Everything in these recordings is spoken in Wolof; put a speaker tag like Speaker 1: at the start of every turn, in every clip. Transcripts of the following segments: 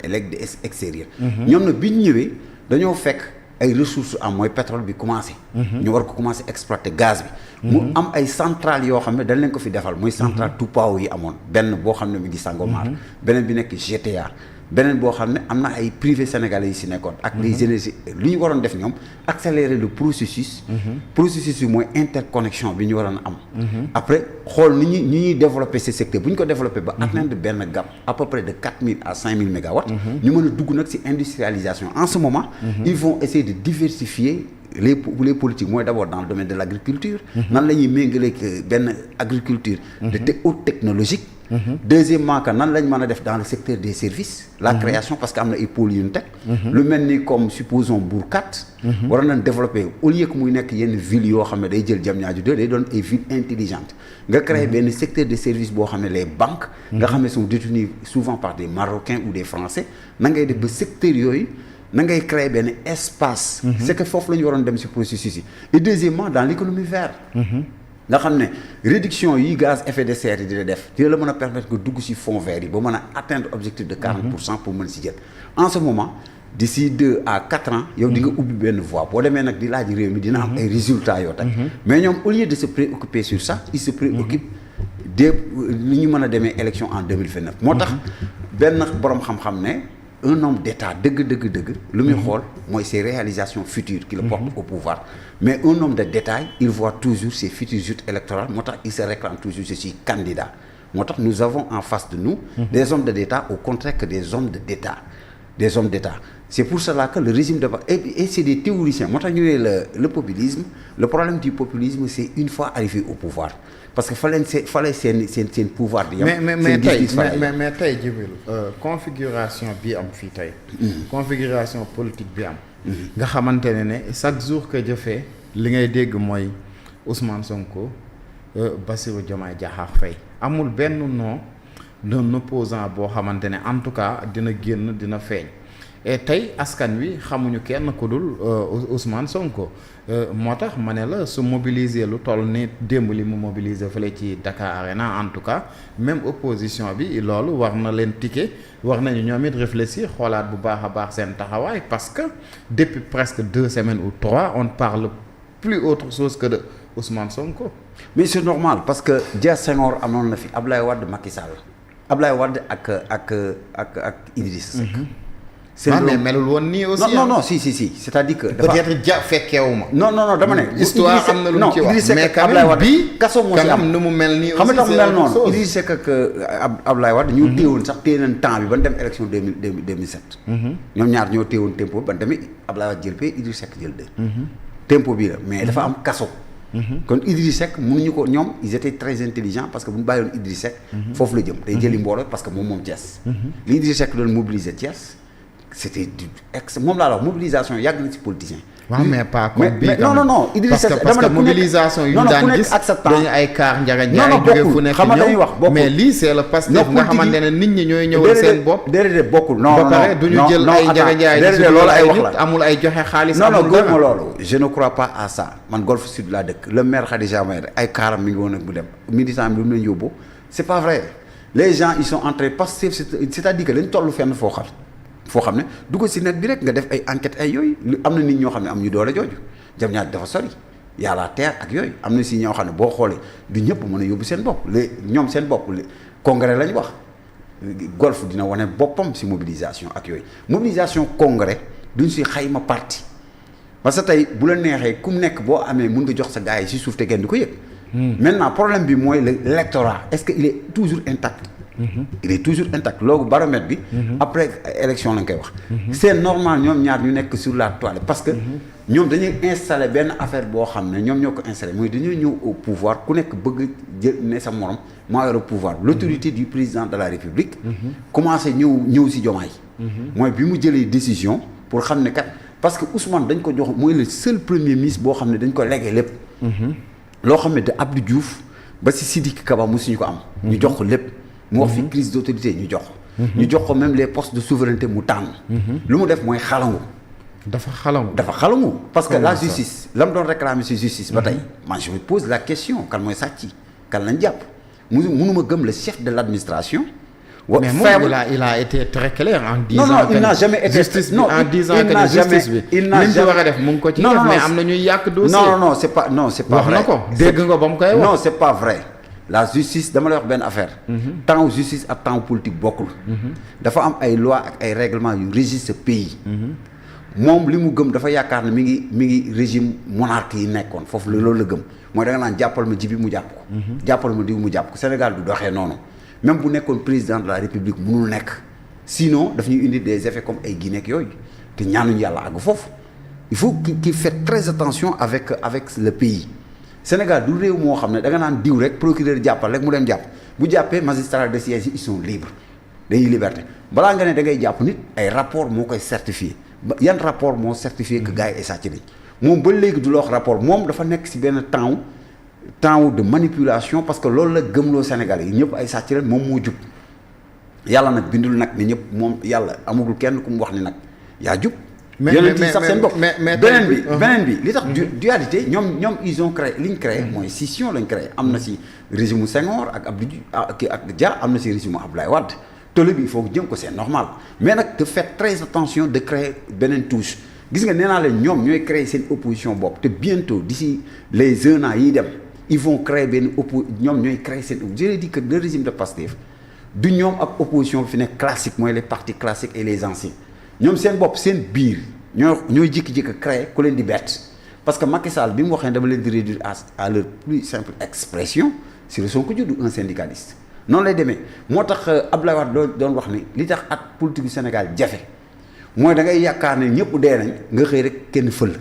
Speaker 1: et legs extérieur ñoom nag bi ñu ñëwee dañoo fekk ay ressources am mooy pétrole bi commencé ñu war ko commencé exploiter gaz bi mu am ay centrales yoo xam ne dañ leen ko fi defal mooy centrale Toupao yi amoon benn boo xam ne mi ngi Sangomar beneen bi nekk GTA beneen boo xam ne am na ay privé sénégalais yi si nekkoon ak les énergies li ñu waroon def ñoom accélérer le processus processus bi mooy interconnexion bi ñu waroon am après xool ni ñuy développer ce secteur bu ñu ko développer ba atteindre benn gap à peu près de 4000 à 5000 mégawatts ñu mën a dugg nag si industrialisation en ce moment ils vont essayer de diversifier les politiques mooy d'abord dans le domaine de l'agriculture nan la ñuy méngaleeg benn agriculture de haute technologique deuxièmement que nan lañ mën a def dans le secteur des services la création parce que am na ay pôles yu ñu teg lu mel ni comme supposons Mbourkat war nañ développer au lieu que muy nekk yenn villes yoo xam ne day jël Diamniadio 2 day doon ay villes intelligentes nga créer benn secteur de services boo xam ne les banques nga xam ne sont détenues souvent par des Marocains ou des Français na ngay def ba secteur yooyu na ngay créer benn espace c'est que foofu la ñu waroon dem ci processus yi et deuxièmement dans l'économie verte nga xam ne réduction yi gaz effet de serre yi di la def dina la mën a permettre que dugg ci fonds vert yi ba mën a atteindre objectif de 40% pour mën ci jël en ce moment d'ici 2 à 4 ans yow di nga ubbi benn voie boo demee nag di laaj réew mi dina am ay résultats yoo teg mais ñoom au lieu de se préoccuper sur ça ils se préoccupent de li ñu mën a demee élection en 2029 moo tax benn boroom xam-xam ne un homme d'État dëgg lu muy xool mooy ses réalisations futures qui le portent au pouvoir mais un homme de détail il voit toujours ses futures joutes électorales moo tax il se réclame toujours je suis candidat moo tax nous avons en face de nous des hommes d'État au contraire que des hommes d'État c'est pour cela que le régime de et c'est des théoriciens moo tax ñu ne le populisme le problème du populisme c'est une fois arrivé au pouvoir parce que fallait seen pouvoir di yam
Speaker 2: mais tey Djibril configuration bi am fii tey configuration politique bi am nga xamante ne chaque jour que jëfee li ngay dégg mooy Ousmane Sonko Bassirou Diomaye Diakhar Faye amul benn nom d'un opposant boo xamante ne en tout cas dina génn dina feeñ et tey askan wi xamuñu kenn ku dul Ousmane Sonko moo tax ma ne la su mobiliser lu toll ni démb li mu mobiliser fële ci Dakar Arena en tout cas même opposition bi loolu war na leen ticket war nañu ñoom it réfléchir xoolaat bu baax a baax seen taxawaay parce que depuis presque 2 semaines ou 3 on ne parle plus autre chose que de Ousmane Sonko.
Speaker 1: mais c'est normal parce que Dia Senghor amoon na fi Ablaye Wade Macky Sall Ablaye Wade ak Idrissa Seck.
Speaker 2: mais melul woon nii aussi.
Speaker 1: non si c'est-à-dire que.
Speaker 2: peut-être ja fekkeewu ma.
Speaker 1: non dama ne.
Speaker 2: histoire am na lu mu ci wax
Speaker 1: mais
Speaker 2: quand même bii
Speaker 1: kaso moo si am
Speaker 2: nu mu mel nii.
Speaker 1: xam nga tax mu mel noonu Idrissa Seck ak Ablaye Wade ñu téewoon sax téye nañ temps bi ba ñu dem élection 2007. ñoom ñaar ñoo téewoon tempo ba ñu demee Ablaye Wade jël paie Idrissa Seck jël 2. tempo bii la mais dafa am kaso. kon Idrissa Seck mënuñu ko ñoom ils étaient très intelligents parce que bu ñu bàyyoon Idrissa Seck. foofu la jëm day jëli mbooloo parce que moom Thiès. li Idrissa Seck doon mobiliser Thiès. c'était du moom laa la wax mobilisation yàgg na ci politicien.
Speaker 2: waaw mais pas comme bii
Speaker 1: non Idrissa Seck
Speaker 2: parce que mobilisation yu ñu daan gis dañu ay kaar njaga njaay jóge fu nekk ñëw mais lii c'est le Pastef nga xamante ne nit ñi ñooy ñëwal seen bopp.
Speaker 1: déedéet bokkul non ba
Speaker 2: pare du ñu jël ay njaga njaay
Speaker 1: déedéet loolu ay wax la
Speaker 2: amul ay joxe xaalis.
Speaker 1: non gëmuma loolu je ne crois pas à ça man Golf Sud laa dëkk le maire Khadija Maïda ay kaaram mi ngi woon ak bu dem militant bi lu mu leen yóbbu c'est pas vrai les gens ils sont entrés Pastef c'est-à-dire que dañ toll fenn foo xam ne du ko si net bi rek nga def ay enquête ay yooyu am na nit ñoo xam ne am ñu doole jooju jam ñaar dafa sori yàlla terre ak yooyu am na si ñoo xam ne boo xoolee du ñëpp mën a yóbbu seen bopp ñoom seen bopp congrès lañ wax Golf dina wane boppam si mobilisation ak yooyu mobilisation congrès duñ si xayma parti parce que tey bu la neexee ku mu nekk boo amee mun nga jox sa gars yi si suuf te kenn du ko yëg maintenant problème bi mooy l'électorat est-ce que il est toujours intact il est toujours intact loolu baromètre bi après élection lañ koy wax c'est normal ñoom ñaar ñu nekk sur la toile parce que ñoom dañuy installer benn affaire boo xam ne ñoom ñoo ko installer mooy dañoo ñëw au pouvoir ku nekk bëgg jël ne sa morom maa yor au pouvoir l'autorité du président de la République commencé ñëw si Diomaye mooy bi mu jëlee décision pour xam ne kat parce que Ousmane dañ ko jox mooy le seul premier ministre boo xam ne dañ ko légué lépp loo xam ne de Abdou Diouf ba si Sidiki Kaba mosuñu ko am ñu jox ko lépp mu wax fi crise d'autorité ñu jox ko même les postes de souveraineté mu tànn lu mu def mooy xalangu
Speaker 2: dafa xalangu
Speaker 1: parce que la justice la mu doon réclamer ci justice ba tey man je me pose la question kan mooy sàcc kan lañ jàpp mënuma gëm le chef de l'administration
Speaker 2: mais moom il a été très clair en disant
Speaker 1: non il n'a jamais été
Speaker 2: justice bi en disant que justice bi li mu ci war a def mu ngi ko ci def mais am na ñuy yàq dossier.
Speaker 1: non c'est pas vrai.
Speaker 2: wax na ko dégg nga ba mu koy wax.
Speaker 1: non c'est pas vrai la justice dama lay wax benn affaire. temps justice ak temps politique bokkul. dafa am ay lois ak ay règlements yu régissent ce pays. moom li mu gëm dafa yaakaar ne mi ngi régime monarque yi nekkoon foofu loolu la gëm mooy da nga naan jàppal ma Djibi mu jàpp ko. jàppal ma diw mu jàpp ko Sénégal du doxee noonu même bu nekkoon président de la République mënul nekk sinon daf ñuy indi des effets comme ay Guinée ak yooyu te ñaanuñu yàlla àgg foofu il faut qu'il fait très attention avec le pays Sénégal du réew moo xam ne da nga naan diw rek procureur jàppal rek mu dem jàpp bu jàppee magistrat de siège ils sont libres dañuy liberté balaa nga ne da ngay jàpp nit ay rapport moo koy certifié yan rapport moo certifié que gars yi ay sàcc nañ moom ba léegi du la wax rapport moom dafa nekk ci benn temps de manipulation parce que loolu la gëmloo Sénégalais yi ñëpp ay sàcc leen moom moo jub yàlla nag bindul nag ni ñëpp moom yàlla amagul kenn ku mu wax ni nag yaa jub. yonent yi sax seen bopp beneen bi li tax dualité ñoom ils ont créé li ñu créé mooy scission lañ créé am na ci régime Senghor ak Abdou ak Dia am na ci régime Abdoulaye Wade tole bi il faut que jëm ko c'est normal mais nag de faire très attention de créer beneen touche gis nga nee naa leen ñoom ñooy créer seen opposition bopp te bientôt d'ici les 1 an yiy dem ils vont créer benn ñoom ñooy créer seen je l'ai dit que le régime de Pastef du ñoom ak opposition bi fi nekk classique mooy les partis classiques et les anciens ñoom seen bopp seen biir ñooy jékki-jékki créer ku leen di bett parce que Macky Sall bi mu waxee dama leen di réduire à leur plus simple expression c'est le Sonko juddu un syndicaliste noonu lay demee moo tax Abdoulaye Wade doon wax ni li tax at politique du Sénégal jafe mooy da ngay yaakaar ne ñëpp dee nañ nga xëy rek kenn fël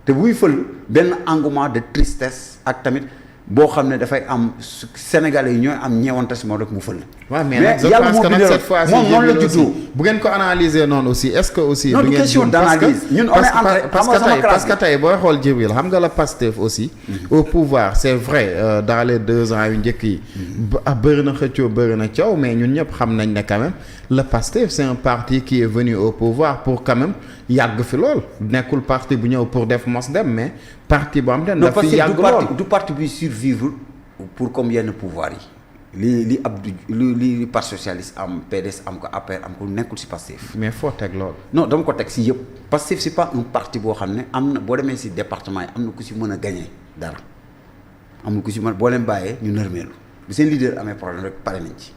Speaker 1: te buy fël benn engouement de tristesse ak tamit boo xam ne dafay am Sénégalais yi ñooy am ñeewante si moom rek mu fël.
Speaker 2: waaw mais nag je pense que nag cette fois-ci
Speaker 1: moom noonu la juddoo
Speaker 2: bu ngeen ko analyser noonu aussi est-ce que aussi.
Speaker 1: non du question d'analyse ñun on est entré
Speaker 2: parce que tey booy xool Djibril xam nga la Pastef aussi. au pouvoir c'est vrai dans les 2 ans yu njëkk yi. bëri na xëccoo bëri na coow mais ñun ñëpp xam nañ ne quand même le Pastef c'est un parti qui est venu au pouvoir pour quand même yàgg fi lool nekkul parti bu ñëw pour def mos dem mais parti bu am den daf fi yàgg lool
Speaker 1: du parti bi survivre pour comme yenn pouvoir yi li Abdou li parti socialiste am PDS am ko APR am ko nekkul ci Pastef.
Speaker 2: mais foo teg lool.
Speaker 1: non dama ko teg ci yëpp Pastef c'est pas un parti boo xam ne am na boo demee ci département yi am na ku ci mën a gagner dara amul ku ci mën boo leen bàyyee ñu nërmeelu bu seen leader amee problème rek pare nañ ci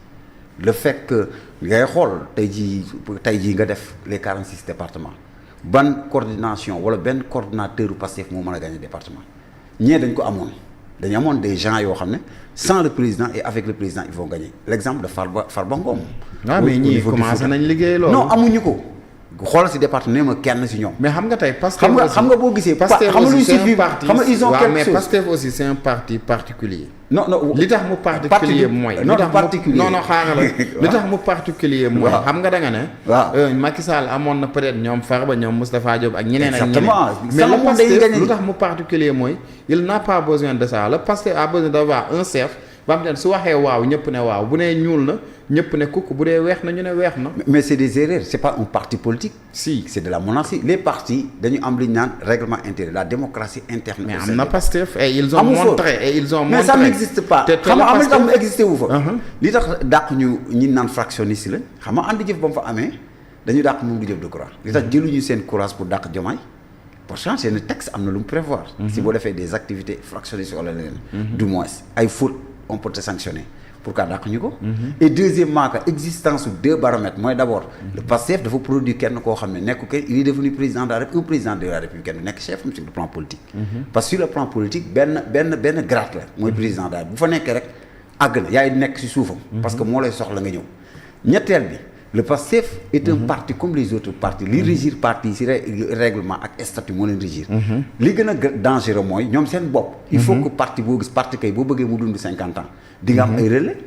Speaker 1: le fait que ngay xool tey jii nga def les 46 départements ban coordination wala benn coordinateur Pastef moo mën a gagner département ñee dañ ko amoon dañu amoon des gens yoo xam ne sans le président et avec le président ils vont gagner l'exemple de Farba Ngom.
Speaker 2: waaw mais ñii commencé nañ liggéey loolu.
Speaker 1: non amuñu ko xoolal ci département nee ma kenn ci ñoom.
Speaker 2: mais xam nga tey Pastef
Speaker 1: xam nga boo gisee.
Speaker 2: Pastef aussi c'est un parti
Speaker 1: xam nga ils ont quelque chose
Speaker 2: mais Pastef aussi c'est un parti particulier.
Speaker 1: non
Speaker 2: li tax mu particulier mooy.
Speaker 1: non particulier
Speaker 2: non xaaral li tax mu particulier mooy. xam nga da nga ne.
Speaker 1: waaw
Speaker 2: Macky Sall amoon na peut-être ñoom Farba ñoom Moustapha Diop ak ñeneen ak ñeneen.
Speaker 1: exactement
Speaker 2: mais le Pastef lu tax mu particulier mooy il n'a pas besoin de ça le Pastef a besoin d'avoir un chef ba am su waxee waaw ñëpp ne waaw bu nee ñuul na ñëpp ne kukk bu dee weex na ñu ne weex na.
Speaker 1: mais c'est des erreurs c'est pas un parti politique.
Speaker 2: si
Speaker 1: c'est de la monarchie les partis dañu am li ñu naan règlement intérieur la démocratie interne.
Speaker 2: mais am na Pastef et ils ont montré
Speaker 1: mais ça n'existe pas. xam nga am na tam existé wu fa. li tax dàq ñu ñi naan fractionniste lañ xam nga ànd jëf ba mu fa amee dañu dàq Mamadou Diop Decroix. li tax jëluñu seen courage pour dàq Diomaye pourtant seen texte am na lu mu prévoir. si boo defee des activités fractionnistes wala leneen. du moins ay fautes on peut te sanctionner. pourquoi dàq ñu ko. et deuxièmement que existence su 2 baromètres mooy d'abord. le Pastef dafa produire kenn koo xam ne nekk kenn il est devenu président de la République un président de la République kenn nekk chef am sur le plan politique. parce que sur le plan politique benn grade la. mooy président daal bu fa nekkee rek àgg na yaay nekk ci suufam. parce que moo lay soxla nga ñëw. ñetteel bi le Pastef est un parti comme les autres partis li régir parti ci règlement ak statut moo leen régir. li gën a dangereux mooy ñoom seen bopp. il faut que parti boo gis parti kay boo bëggee mu dund 50 ans. di nga am ay relais.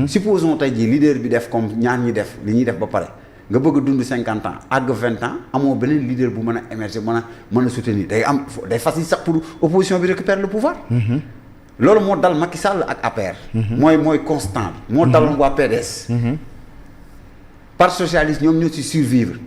Speaker 1: supposons tey jii leader bi def comme ñaar ñi def li ñuy def ba pare nga bëgg a dund 50 ans àgg 20 ans amoo beneen leader bu mën a émerger mën a soutenir day facile sax pour opposition bi récupérer le pouvoir. loolu moo dal Macky Sall ak APR. mooy constant bi. moo daloon waa PDS. parti socialiste ñoom ñoo ci survivre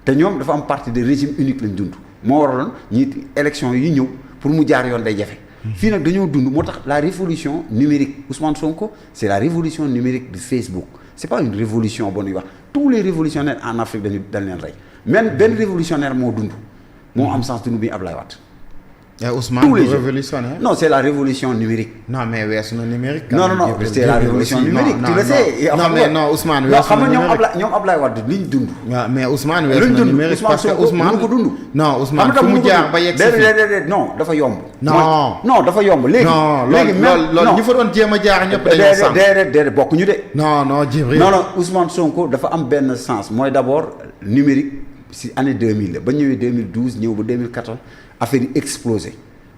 Speaker 1: te ñoom dafa am parti de régime unique lañ dund moo waraloon ñi élection yi ñëw pour mu jaar yoon day jafe. fii nag dañoo dund moo tax la révolution numérique Ousmane Sonko c'est la révolution numérique de Facebook c'est pas une révolution boo ñuy wax tous les révolutionnaires en Afrique dañ leen rey même benn révolutionnaire moo dund moo am sens dund bi Ablaye Wade.
Speaker 2: Et Ousmane du révolutionnaire.
Speaker 1: Non, c'est la révolution numérique.
Speaker 2: Non, mais weesu na numérique.
Speaker 1: Non, c'est la révolution numérique. Tu le sais.
Speaker 2: Non, mais non, Ousmane weesu na numérique.
Speaker 1: ñoom Ablaye Wade liñ dund.
Speaker 2: waaw mais Ousmane weesu na numérique parce que Ousmane
Speaker 1: ko dund.
Speaker 2: non Ousmane fu mu jaar ba yegg si fi.
Speaker 1: non dafa yomb.
Speaker 2: non
Speaker 1: dafa yomb léegi.
Speaker 2: léegi loolu ñi fa doon jéem a jaar ñëpp dañoo sànq.
Speaker 1: déedéet bokkuñu de.
Speaker 2: non Djibril.
Speaker 1: non Ousmane Sonko dafa am benn sens mooy d'abord numérique si année 2000 la ba ñëwee 2012 ñëw ba 2014 affaire yi explosé.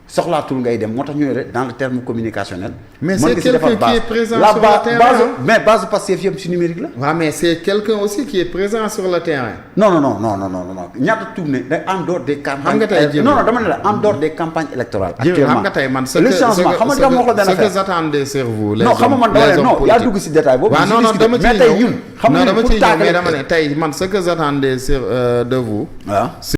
Speaker 1: soxlaatul ngay dem moo tax ñu ne dans le terme communicationnel.
Speaker 2: mais c'est quelqu'un qui est présent sur le terrain.
Speaker 1: mais base Pastef yëpp ci numérique la.
Speaker 2: waaw mais c'est quelqu'un aussi qui est présent sur le terrain.
Speaker 1: non ñaata tournée day en dehors des campagnes.
Speaker 2: xam nga tey
Speaker 1: non dama ne la en dehors des campagnes électorales. actuellement
Speaker 2: xam nga tey man
Speaker 1: le changement xam nga moo ko dana
Speaker 2: ce que j'attendais sur vous. les
Speaker 1: non xam nga man dama ne non yaa dugg ci détail boobu.
Speaker 2: waaw non dama ciy ñëw
Speaker 1: mais tey ñun. xam nga
Speaker 2: dama ciy ñëw mais dama ne tey man ce que j'attendais sur de vous.
Speaker 1: waaw.